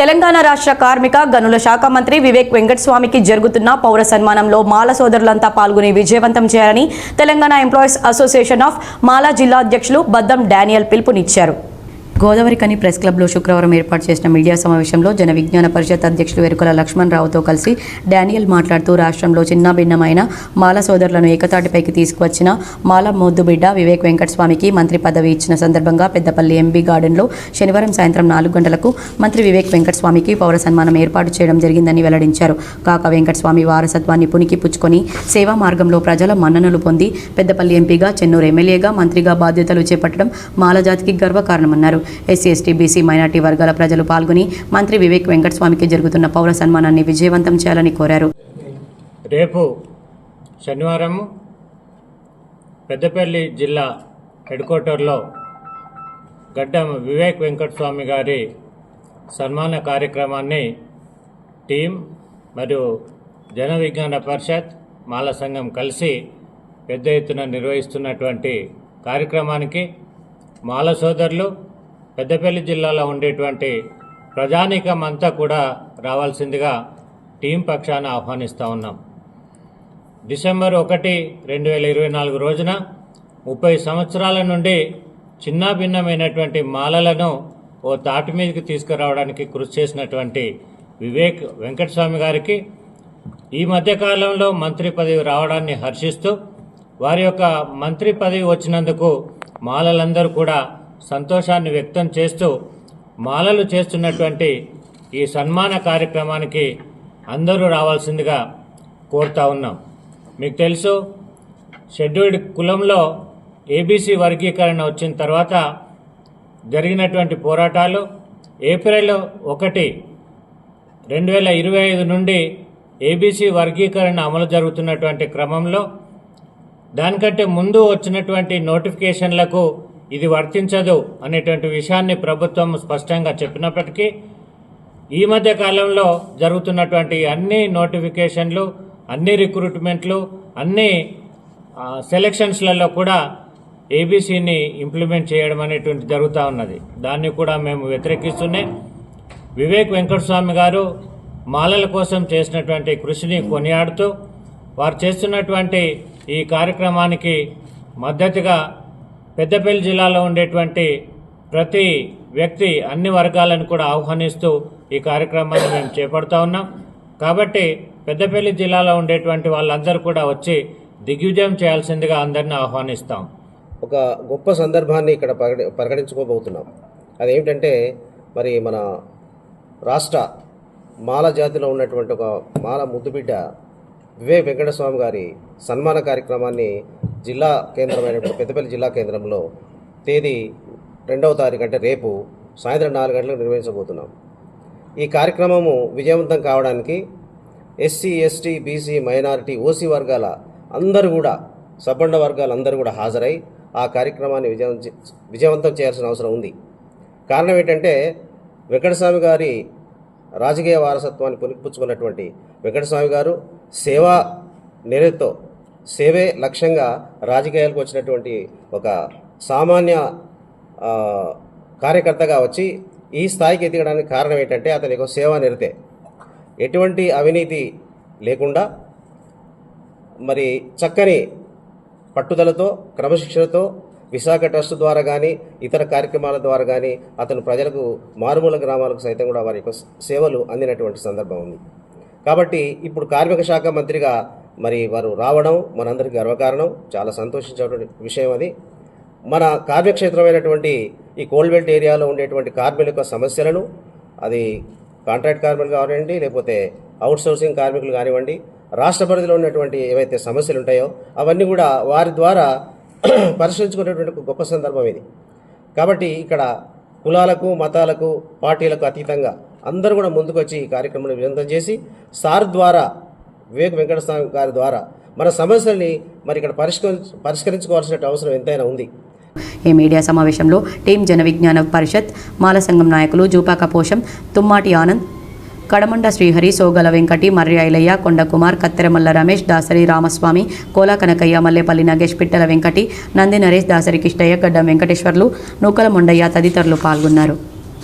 తెలంగాణ రాష్ట్ర కార్మిక గనుల శాఖ మంత్రి వివేక్ వెంకటస్వామికి జరుగుతున్న పౌర సన్మానంలో మాల సోదరులంతా పాల్గొని విజయవంతం చేయాలని తెలంగాణ ఎంప్లాయీస్ అసోసియేషన్ ఆఫ్ మాల జిల్లా అధ్యక్షులు బద్దం డానియల్ పిలుపునిచ్చారు. గోదావరికని ప్రెస్ క్లబ్లో శుక్రవారం ఏర్పాటు చేసిన మీడియా సమావేశంలో జన విజ్ఞాన పరిషత్ అధ్యక్షులు వెరుకల లక్ష్మణ్ రావుతో కలిసి డానియల్ మాట్లాడుతూ రాష్ట్రంలో చిన్న భిన్నమైన మాల సోదరులను ఏకతాటిపైకి తీసుకువచ్చిన మాల ముద్దుబిడ్డ వివేక్ వెంకటస్వామికి మంత్రి పదవి ఇచ్చిన సందర్భంగా పెద్దపల్లి ఎంబీ గార్డెన్లో శనివారం సాయంత్రం 4 గంటలకు మంత్రి వివేక్ వెంకటస్వామికి పౌర సన్మానం ఏర్పాటు చేయడం జరిగిందని వెల్లడించారు. కాక వెంకటస్వామి వారసత్వాన్ని పునికి పుచ్చుకొని సేవా మార్గంలో ప్రజల మన్ననలు పొంది పెద్దపల్లి ఎంపీగా, చెన్నూరు ఎమ్మెల్యేగా, మంత్రిగా బాధ్యతలు చేపట్టడం మాల జాతికి గర్వకారణమన్నారు. ఎస్సీ, ఎస్టీ, బీసీ, మైనార్టీ వర్గాల ప్రజలు పాల్గొని మంత్రి వివేక్ వెంకటస్వామికి జరుగుతున్న పౌర సన్మానాన్ని విజయవంతం చేయాలని కోరారు. రేపు శనివారం పెద్దపల్లి జిల్లా హెడ్ క్వార్టర్లో గడ్డం వివేక్ వెంకటస్వామి గారి సన్మాన కార్యక్రమాన్ని టీం మరియు జన విజ్ఞాన పరిషత్ మాల సంఘం కలిసి పెద్ద ఎత్తున నిర్వహిస్తున్నటువంటి కార్యక్రమానికి మాల సోదరులు, పెద్దపల్లి జిల్లాలో ఉండేటువంటి ప్రజానీకం అంతా కూడా రావాల్సిందిగా టీం పక్షాన ఆహ్వానిస్తూ ఉన్నాం. డిసెంబర్ 1, 2024 రోజున 30 సంవత్సరాల నుండి చిన్న భిన్నమైనటువంటి మాలలను ఓ తాటి మీదకి తీసుకురావడానికి కృషి చేసినటువంటి వివేక్ వెంకటస్వామి గారికి ఈ మధ్యకాలంలో మంత్రి పదవి రావడాన్ని హర్షిస్తూ వారి యొక్క మంత్రి పదవి వచ్చినందుకు మాలలందరూ కూడా సంతోషాన్ని వ్యక్తం చేస్తూ మాలలు చేస్తున్నటువంటి ఈ సన్మాన కార్యక్రమానికి అందరూ రావాల్సిందిగా కోరుతా ఉన్నాం. మీకు తెలుసు, షెడ్యూల్డ్ కులంలో ఏబీసీ వర్గీకరణ వచ్చిన తర్వాత జరిగినటువంటి పోరాటాలు ఏప్రిల్ 1, 2025 నుండి ఏబీసీ వర్గీకరణ అమలు జరుగుతున్నటువంటి క్రమంలో దానికంటే ముందు వచ్చినటువంటి నోటిఫికేషన్లకు ఇది వర్తించదు అనేటువంటి విషయాన్ని ప్రభుత్వం స్పష్టంగా చెప్పినప్పటికీ ఈ మధ్య కాలంలో జరుగుతున్నటువంటి అన్ని నోటిఫికేషన్లు, అన్ని రిక్రూట్మెంట్లు, అన్ని సెలక్షన్స్లలో కూడా ఏబీసీని ఇంప్లిమెంట్ చేయడం అనేటువంటి జరుగుతూ ఉన్నది. దాన్ని కూడా మేము వ్యతిరేకిస్తూనే వివేక్ వెంకటస్వామి గారు మాలల కోసం చేసినటువంటి కృషిని కొనియాడుతూ వారు చేస్తున్నటువంటి ఈ కార్యక్రమానికి మద్దతుగా పెద్దపల్లి జిల్లాలో ఉండేటువంటి ప్రతి వ్యక్తి, అన్ని వర్గాలను కూడా ఆహ్వానిస్తూ ఈ కార్యక్రమాన్ని మేము చేపడుతూ ఉన్నాం. కాబట్టి పెద్దపల్లి జిల్లాలో ఉండేటువంటి వాళ్ళందరూ కూడా వచ్చి దిగ్విజయం చేయాల్సిందిగా అందరినీ ఆహ్వానిస్తాం. ఒక గొప్ప సందర్భాన్ని ఇక్కడ ప్రకటించుకోబోతున్నాం. అదేమిటంటే, మరి మన రాష్ట్ర మాల జాతిలో ఉన్నటువంటి ఒక మాల ముద్దుబిడ్డ వివేక్ వెంకటస్వామి గారి సన్మాన కార్యక్రమాన్ని జిల్లా కేంద్రమైనటువంటి పెద్దపల్లి జిల్లా కేంద్రంలో తేదీ 2వ తారీఖు అంటే రేపు సాయంత్రం 4 గంటలకు నిర్వహించబోతున్నాం. ఈ కార్యక్రమము విజయవంతం కావడానికి SC, ST, BC, minority, OC వర్గాల అందరూ కూడా, సబ్బండ వర్గాలు అందరూ కూడా హాజరై ఆ కార్యక్రమాన్ని విజయవంతం చేయాల్సిన అవసరం ఉంది. కారణం ఏంటంటే, వెంకటస్వామి గారి రాజకీయ వారసత్వాన్ని పునికిపుచ్చుకున్నటువంటి వెంకటస్వామి గారు సేవా నిరతితో, సేవే లక్ష్యంగా రాజకీయాలకు వచ్చినటువంటి ఒక సామాన్య కార్యకర్తగా వచ్చి ఈ స్థాయికి ఎదగడానికి కారణం ఏంటంటే అతని యొక్క సేవా నిరతే. ఎటువంటి అవినీతి లేకుండా మరి చక్కని పట్టుదలతో, క్రమశిక్షణతో విశాఖ ట్రస్ట్ ద్వారా కానీ ఇతర కార్యక్రమాల ద్వారా కానీ అతను ప్రజలకు, మారుమూల గ్రామాలకు సైతం కూడా వారి యొక్క సేవలు అందినటువంటి సందర్భం ఉంది. కాబట్టి ఇప్పుడు కార్మిక శాఖ మంత్రిగా మరి వారు రావడం మనందరికీ గర్వకారణం, చాలా సంతోషించేటువంటి విషయం. అది మన కార్యక్షేత్రమైనటువంటి ఈ కోల్బెల్ట్ ఏరియాలో ఉండేటువంటి కార్మికుల యొక్క సమస్యలను, అది కాంట్రాక్ట్ కార్మికులు కానివ్వండి, లేకపోతే అవుట్సోర్సింగ్ కార్మికులు కానివ్వండి, రాష్ట్ర పరిధిలో ఉన్నటువంటి ఏవైతే సమస్యలు ఉంటాయో అవన్నీ కూడా వారి ద్వారా పరిశీలించుకునేటువంటి గొప్ప సందర్భం ఇది. కాబట్టి ఇక్కడ కులాలకు, మతాలకు, పార్టీలకు అతీతంగా అందరూ కూడా ముందుకొచ్చి ఈ కార్యక్రమాన్ని విజయవంతం చేసి సార్ ద్వారా, వివేక్ వెంకటస్వామి గారి ద్వారా మన సమస్యల్ని మరి ఇక్కడ పరిష్కరించుకోవాల్సిన అవసరం ఎంతైనా ఉంది. ఈ మీడియా సమావేశంలో టీం జన విజ్ఞాన పరిషత్ మాల సంఘం నాయకులు జూపాక పోషం, తుమ్మాటి ఆనంద్, కడమండ శ్రీహరి, సోగల వెంకటి, మర్రి ఐలయ్య, కొండకుమార్, కత్తెరమల్ల రమేష్, దాసరి రామస్వామి, కోలా కనకయ్య, మల్లేపల్లి నగేష్, పిట్టల వెంకటి, నంది నరేష్, దాసరి కిష్టయ్య, గడ్డం వెంకటేశ్వర్లు, నూకల మొండయ్య తదితరులు పాల్గొన్నారు.